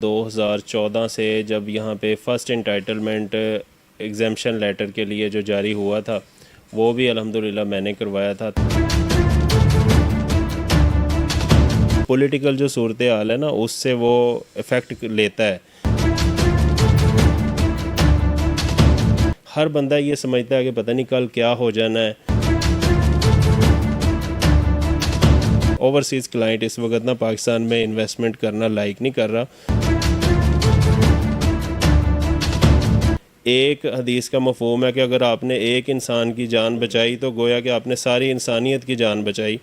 2014 से जब यहाँ पे फ़र्स्ट इंटाइटलमेंट एग्ज़म्पशन लेटर के लिए जो जारी हुआ था वो भी अल्हम्दुलिल्लाह मैंने करवाया था। पॉलिटिकल जो सूरत हाल है ना उससे वो इफ़ेक्ट लेता है। हर बंदा ये समझता है कि पता नहीं कल क्या हो जाना है। ओवरसीज़ क्लाइंट इस वक्त ना पाकिस्तान में इन्वेस्टमेंट करना लाइक नहीं कर रहा। एक हदीस का मफ़हूम है कि अगर आपने एक इंसान की जान बचाई तो गोया कि आपने सारी इंसानियत की जान बचाई।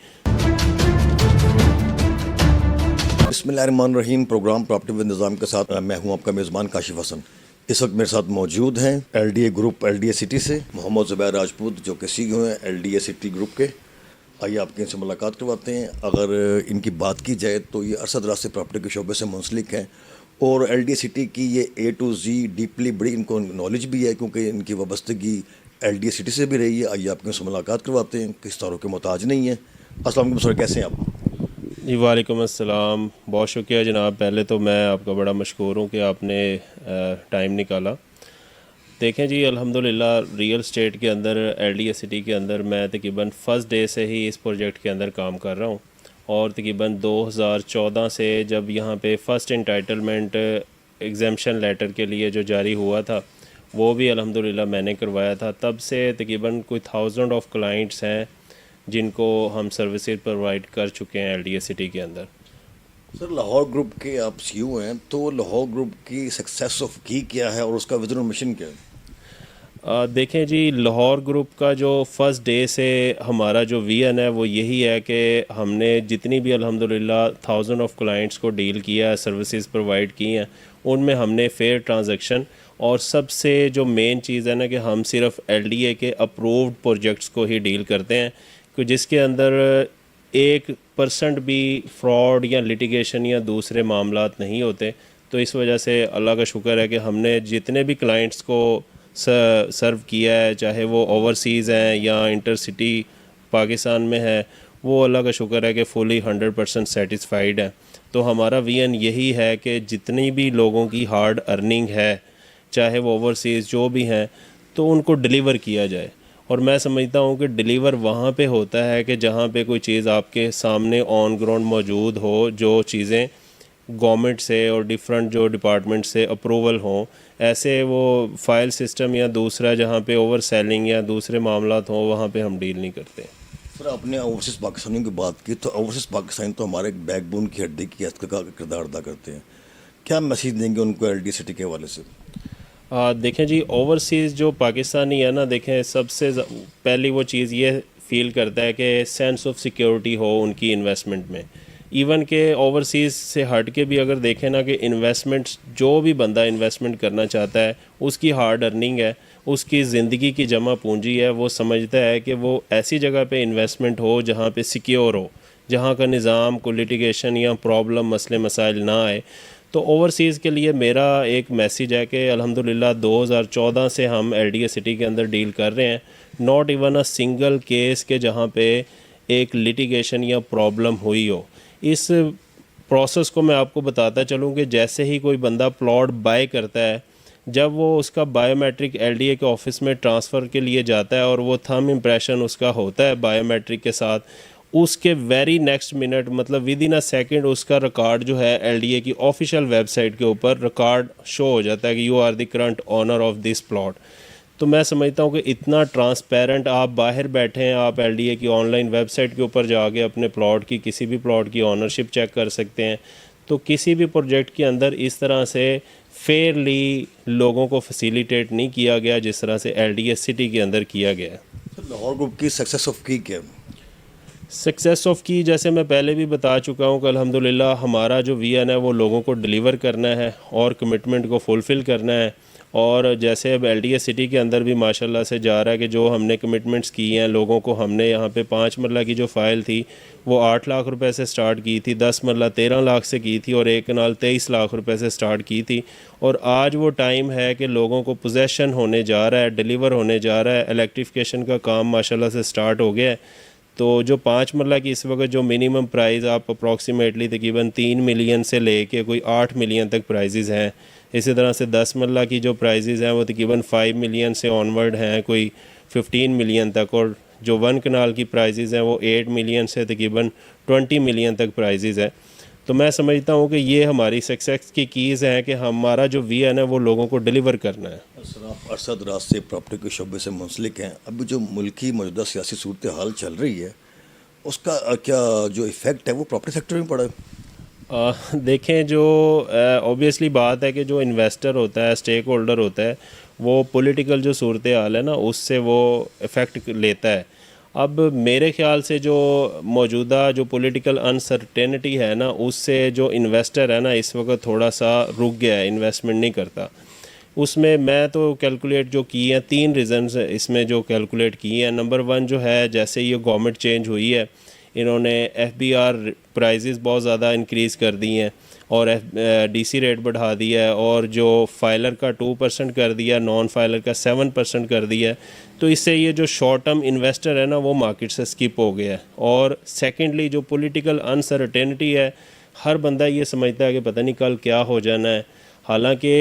बिस्मिल्लाहिर्रहमानिर्रहीम। प्रोग्राम प्रॉपर्टी विद निज़ाम के साथ मैं हूं आपका मेज़बान काशिफ हसन। इस वक्त मेरे साथ मौजूद हैं एलडीए ग्रुप एलडीए सिटी से मोहम्मद ज़ुबैर राजपूत जो कि सीईओ हैं एलडीए सिटी ग्रुप के। आइए आपके इनसे मुलाकात करवाते हैं। अगर इनकी बात की जाए तो ये अरसद रास्ते प्रॉपर्टी के शोबे से मुंसलिक हैं और एलडीए सिटी की ये ए टू जी डीपली बड़ी इनको नॉलेज भी है क्योंकि इनकी वाबस्तगी एलडीए सिटी से भी रही है। आइए आपके इनसे मुलाकात करवाते हैं, किस तरह के मोहताज नहीं है। अस्सलाम वालेकुम सर, कैसे हैं आप? जी वालेकुम अस्सलाम, बहुत शुक्रिया जनाब। पहले तो मैं आपका बड़ा मशकूर हूँ कि आपने टाइम निकाला। देखें जी, अल्हम्दुलिल्लाह रियल स्टेट के अंदर एलडीए सिटी के अंदर मैं तकरीबन फ़र्स्ट डे से ही इस प्रोजेक्ट के अंदर काम कर रहा हूँ और तकरीबन 2014 से जब यहाँ पे फ़र्स्ट इंटाइटलमेंट एग्ज़म्पशन लेटर के लिए जो जारी हुआ था वो भी अल्हम्दुलिल्लाह मैंने करवाया था। तब से तकरीबन कोई थाउजेंड ऑफ क्लाइंट्स हैं जिनको हम सर्विसेज प्रोवाइड कर चुके हैं एलडीए सिटी के अंदर। सर, लाहौर ग्रुप के आप सीईओ हैं, तो लाहौर ग्रुप की सक्सेस ऑफ की क्या है और उसका विजन और मिशन क्या है? देखें जी, लाहौर ग्रुप का जो फ़र्स्ट डे से हमारा जो विजन है वो यही है कि हमने जितनी भी अल्हम्दुलिल्लाह थाउजेंड ऑफ क्लाइंट्स को डील किया है, सर्विसेज प्रोवाइड की हैं, उनमें हमने फेयर ट्रांजैक्शन और सबसे जो मेन चीज़ है ना कि हम सिर्फ एलडीए के अप्रूव्ड प्रोजेक्ट्स को ही डील करते हैं कि जिसके अंदर 1% भी फ्रॉड या लिटिगेशन या दूसरे मामलात नहीं होते। तो इस वजह से अल्लाह का शुक्र है कि हमने जितने भी क्लाइंट्स को सर्व किया है, चाहे वो ओवरसीज़ हैं या इंटर सिटी पाकिस्तान में है, वो अल्लाह का शुक्र है कि फुली 100% सेटिस्फाइड है। तो हमारा विजन यही है कि जितनी भी लोगों की हार्ड अर्निंग है, चाहे वो ओवरसीज़ जो भी हैं, तो उनको डिलीवर किया जाए। और मैं समझता हूँ कि डिलीवर वहाँ पे होता है कि जहाँ पे कोई चीज़ आपके सामने ऑन ग्राउंड मौजूद हो, जो चीज़ें गवर्नमेंट से और डिफरेंट जो डिपार्टमेंट से अप्रूवल हों। ऐसे वो फ़ाइल सिस्टम या दूसरा जहाँ पे ओवर सेलिंग या दूसरे मामलात हों वहाँ पे हम डील नहीं करते। सर, आपने ओवरसीज़ पाकिस्तानियों की बात की, तो ओवरसीज़ पाकिस्तानी तो हमारे एक बैकबोन की हड्डी की हैसियत का किरदार अदा करते हैं। क्या मैसेज देंगे उनको एलडीए सिटी के हवाले से? देखें जी, ओवरसीज़ जो पाकिस्तानी है ना, देखें सबसे पहली वो चीज़ ये फ़ील करता है कि सेंस ऑफ सिक्योरिटी हो उनकी इन्वेस्टमेंट में। इवन के ओवरसीज़ से हट के भी अगर देखें ना कि इन्वेस्टमेंट्स जो भी बंदा इन्वेस्टमेंट करना चाहता है उसकी हार्ड अर्निंग है, उसकी ज़िंदगी की जमा पूंजी है, वो समझता है कि वो ऐसी जगह पे इन्वेस्टमेंट हो जहाँ पे सिक्योर हो, जहाँ का निज़ाम को लिटिगेशन या प्रॉब्लम मसले मसाइल ना आए। तो ओवरसीज़ के लिए मेरा एक मैसेज है कि अल्हम्दुलिल्लाह 2014 से हम एलडीए सिटी के अंदर डील कर रहे हैं। Not even a single case के जहाँ पे एक लिटिगेशन या प्रॉब्लम हुई हो। इस प्रोसेस को मैं आपको बताता चलूँ कि जैसे ही कोई बंदा प्लॉट बाय करता है, जब वो उसका बायोमेट्रिक एलडीए के ऑफिस में ट्रांसफ़र के लिए जाता है और वो थंब इम्प्रेशन उसका होता है बायोमेट्रिक के साथ, उसके वेरी नेक्स्ट मिनट मतलब विद इन अ सेकंड उसका रिकॉर्ड जो है एलडीए की ऑफिशियल वेबसाइट के ऊपर रिकॉर्ड शो हो जाता है कि you are the current owner of this plot. तो मैं समझता हूँ कि इतना ट्रांसपेरेंट, आप बाहर बैठे हैं, आप एलडीए की ऑनलाइन वेबसाइट के ऊपर जाके अपने प्लॉट की किसी भी प्लॉट की ओनरशिप चेक कर सकते हैं। तो किसी भी प्रोजेक्ट के अंदर इस तरह से फेयरली लोगों को फैसिलिटेट नहीं किया गया जिस तरह से एलडीए सिटी के अंदर किया गया है। सर, लाहौर ग्रुप की सक्सेस ऑफ की क्या है? सक्सेस ऑफ की जैसे मैं पहले भी बता चुका हूँ कि अल्हम्दुलिल्लाह हमारा जो विजन है वो लोगों को डिलीवर करना है और कमिटमेंट को फुलफ़िल करना है। और जैसे अब एलडीए सिटी के अंदर भी माशाल्लाह से जा रहा है कि जो हमने कमिटमेंट्स की हैं लोगों को, हमने यहाँ पे 5 मरला की जो फ़ाइल थी वो 8 लाख रुपए से स्टार्ट की थी, 10 मरला 13 लाख से की थी और एक कनाल 23 लाख रुपए से स्टार्ट की थी। और आज वो टाइम है कि लोगों को पोजेसन होने जा रहा है, डिलीवर होने जा रहा है, इलेक्ट्रिफिकेशन का काम माशाल्लाह से स्टार्ट हो गया है। तो जो 5 मरला की इस वक्त जो मिनिमम प्राइस आप अप्रॉक्सीमेटली तकरीबन 3 मिलियन से लेके कोई 8 मिलियन तक प्राइजेज़ हैं। इसी तरह से 10 मरला की जो प्राइजेज़ हैं वो तकरीबन 5 मिलियन से ऑनवर्ड हैं, कोई 15 मिलियन तक। और जो 1 कनाल की प्राइजेज़ हैं वो 8 मिलियन से तकरीबन 20 मिलियन तक प्राइजेज़ हैं। तो मैं समझता हूँ कि ये हमारी सक्सेस की कीज़ हैं कि हमारा जो विज़न है वो लोगों को डिलीवर करना है। सर, आप अरसा दराज से प्रॉपर्टी के शोबे से मुंसलिक हैं। अभी जो मुल्क की मौजूदा सियासी सूरत हाल चल रही है, उसका क्या जो इफ़ेक्ट है वो प्रॉपर्टी सेक्टर में पड़ा है? देखें, जो ऑब्वियसली बात है कि जो इन्वेस्टर होता है, स्टेक होल्डर होता है, वो पॉलिटिकल जो सूरत हाल है ना उससे वो इफ़ेक्ट लेता है। अब मेरे ख़्याल से जो मौजूदा जो पॉलिटिकल अनसर्टेनिटी है ना उससे जो इन्वेस्टर है ना इस वक्त थोड़ा सा रुक गया है, इन्वेस्टमेंट नहीं करता। उसमें मैं तो कैलकुलेट जो की हैं 3 रीज़न्स इसमें जो कैलकुलेट किए हैं। नंबर 1 जो है, जैसे ये गवर्नमेंट चेंज हुई है, इन्होंने FBR प्राइजेज़ बहुत ज़्यादा इंक्रीज़ कर दी हैं और DC रेट बढ़ा दिया है, और जो फाइलर का 2% कर दिया, नॉन फाइलर का 7% कर दिया है। तो इससे ये जो शॉर्ट टर्म इन्वेस्टर है ना वो मार्केट से स्किप हो गया है। और सेकेंडली जो पॉलिटिकल अनसर्टेनिटी है, हर बंदा ये समझता है कि पता नहीं कल क्या हो जाना है, हालांकि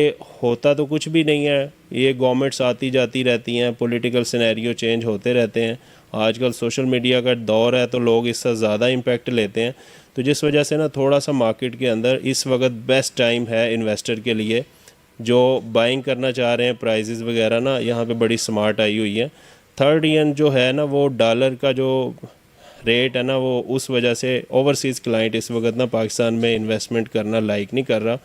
होता तो कुछ भी नहीं है। ये गवर्नमेंट्स आती जाती रहती हैं, पॉलिटिकल सिनेरियो चेंज होते रहते हैं। आजकल सोशल मीडिया का दौर है तो लोग इससे ज़्यादा इम्पैक्ट लेते हैं। तो जिस वजह से ना थोड़ा सा मार्केट के अंदर इस वक्त बेस्ट टाइम है इन्वेस्टर के लिए, जो बाइंग करना चाह रहे हैं। प्राइजेज़ वगैरह ना यहाँ पे बड़ी स्मार्ट आई हुई है। थर्ड ईयर जो है ना वो डॉलर का जो रेट है ना वो उस वजह से ओवरसीज़ क्लाइंट इस वक्त ना पाकिस्तान में इन्वेस्टमेंट करना लाइक नहीं कर रहा।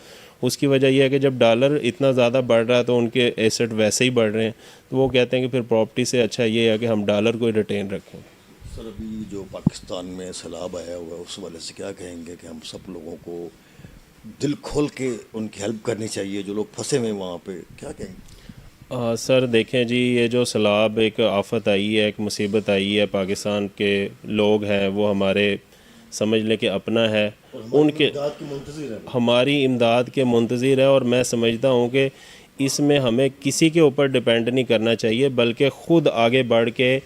उसकी वजह यह है कि जब डॉलर इतना ज़्यादा बढ़ रहा है तो उनके एसेट वैसे ही बढ़ रहे हैं, तो वो कहते हैं कि फिर प्रॉपर्टी से अच्छा ये है कि हम डॉलर को ही रिटेन रखें। सर, अभी जो पाकिस्तान में सैलाब आया हुआ है उस वाले से क्या कहेंगे कि हम सब लोगों को दिल खोल के उनकी हेल्प करनी चाहिए, जो लोग फंसे हुए हैं वहाँ पे, क्या कहेंगे? सर देखें जी, ये जो सैलाब एक आफत आई है, एक मुसीबत आई है, पाकिस्तान के लोग हैं वो हमारे समझ लें कि अपना है, उनके हमारी इमदाद के मुंतज़िर है। और मैं समझता हूँ कि इसमें हमें किसी के ऊपर डिपेंड नहीं करना चाहिए, बल्कि ख़ुद आगे बढ़ के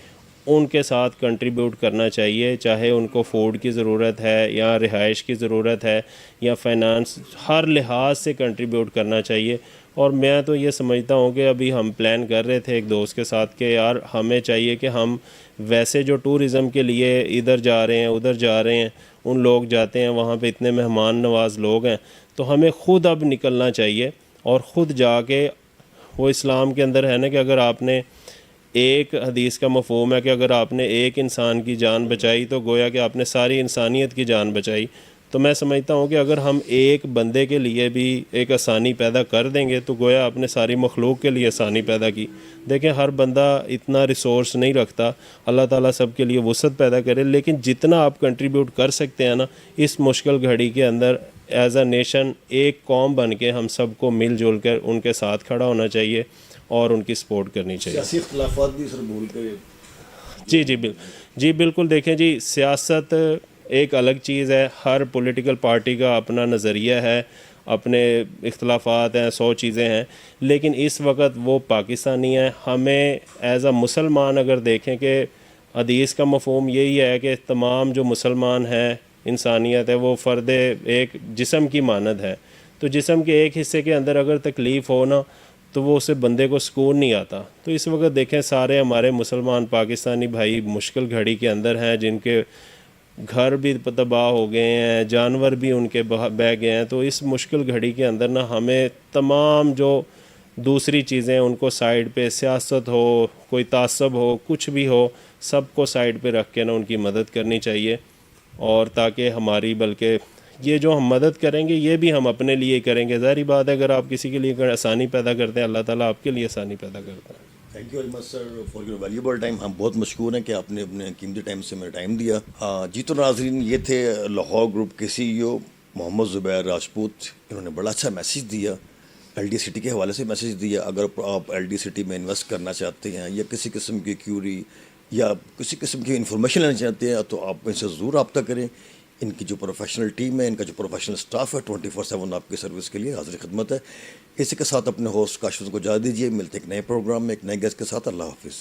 उनके साथ कंट्रीब्यूट करना चाहिए। चाहे उनको फूड की ज़रूरत है या रिहाइश की ज़रूरत है या फाइनेंस, हर लिहाज से कंट्रीब्यूट करना चाहिए। और मैं तो ये समझता हूँ कि अभी हम प्लान कर रहे थे एक दोस्त के साथ कि यार हमें चाहिए कि हम वैसे जो टूरिज़म के लिए इधर जा रहे हैं उधर जा रहे हैं, उन लोग जाते हैं वहाँ पे इतने मेहमान नवाज लोग हैं, तो हमें ख़ुद अब निकलना चाहिए और ख़ुद जाके, वो इस्लाम के अंदर है ना कि अगर आपने एक हदीस का मफ़हूम है कि अगर आपने एक इंसान की जान बचाई तो गोया कि आपने सारी इंसानियत की जान बचाई। तो मैं समझता हूँ कि अगर हम एक बंदे के लिए भी एक आसानी पैदा कर देंगे तो गोया आपने सारी मखलूक के लिए आसानी पैदा की। देखें, हर बंदा इतना रिसोर्स नहीं रखता, अल्लाह ताला सब के लिए वसअत पैदा करे, लेकिन जितना आप कंट्रीब्यूट कर सकते हैं ना इस मुश्किल घड़ी के अंदर, एज अ नेशन एक कौम बन के हम सबको मिलजुल कर उनके साथ खड़ा होना चाहिए और उनकी सपोर्ट करनी चाहिए। सियासी इख्तिलाफ़ात भी सर भूल के जी बिल्कुल। देखें जी, सियासत एक अलग चीज़ है, हर पॉलिटिकल पार्टी का अपना नज़रिया है, अपने इख्तिलाफ़ात हैं, 100 चीज़ें हैं, लेकिन इस वक्त वो पाकिस्तानी है। हमें एज अ मुसलमान अगर देखें कि हदीस का मफ़हूम यही है कि तमाम जो मुसलमान हैं, इंसानियत है, वो फ़र्द एक जिस्म की मानद है। तो जिस्म के एक हिस्से के अंदर अगर तकलीफ़ हो ना तो वो उससे बंदे को सुकून नहीं आता। तो इस वक्त देखें सारे हमारे मुसलमान पाकिस्तानी भाई मुश्किल घड़ी के अंदर हैं, जिनके घर भी तबाह हो गए हैं, जानवर भी उनके बह गए हैं। तो इस मुश्किल घड़ी के अंदर ना हमें तमाम जो दूसरी चीज़ें उनको साइड पे, सियासत हो, कोई तासब हो, कुछ भी हो, सबको साइड पे रख के ना उनकी मदद करनी चाहिए। और ताकि हमारी, बल्कि ये जो हम मदद करेंगे ये भी हम अपने लिए ही करेंगे। ज़ाहिर बात है, अगर आप किसी के लिए आसानी पैदा करते हैं, अल्लाह ताला आपके लिए आसानी पैदा करता है। Thank you very much sir for your valuable time. हम बहुत मशहूर हैं कि आपने अपने कीमती टाइम से मेरा टाइम दिया। जी तो नाज़रीन, ये थे लाहौर ग्रुप के CEO मोहम्मद ज़ुबैर राजपूत। इन्होंने बड़ा अच्छा मैसेज दिया, LD सिटी के हवाले से मैसेज दिया। अगर आप LD सिटी में इन्वेस्ट करना चाहते हैं या किसी किस्म की क्यूरी या किसी किस्म की इन्फॉर्मेशन लेना चाहते हैं तो आप इनसे ज़रूर रब्ता करें। इनकी जो प्रोफेशनल टीम है, इनका जो प्रोफेशनल स्टाफ है, 24/7 आपकी सर्विस के लिए हाजिर खिदमत है। इसी के साथ अपने होस्ट काशिफ को इजाज़त दीजिए। मिलते एक नए प्रोग्राम में एक नए गेस्ट के साथ। अल्लाह हाफिज़।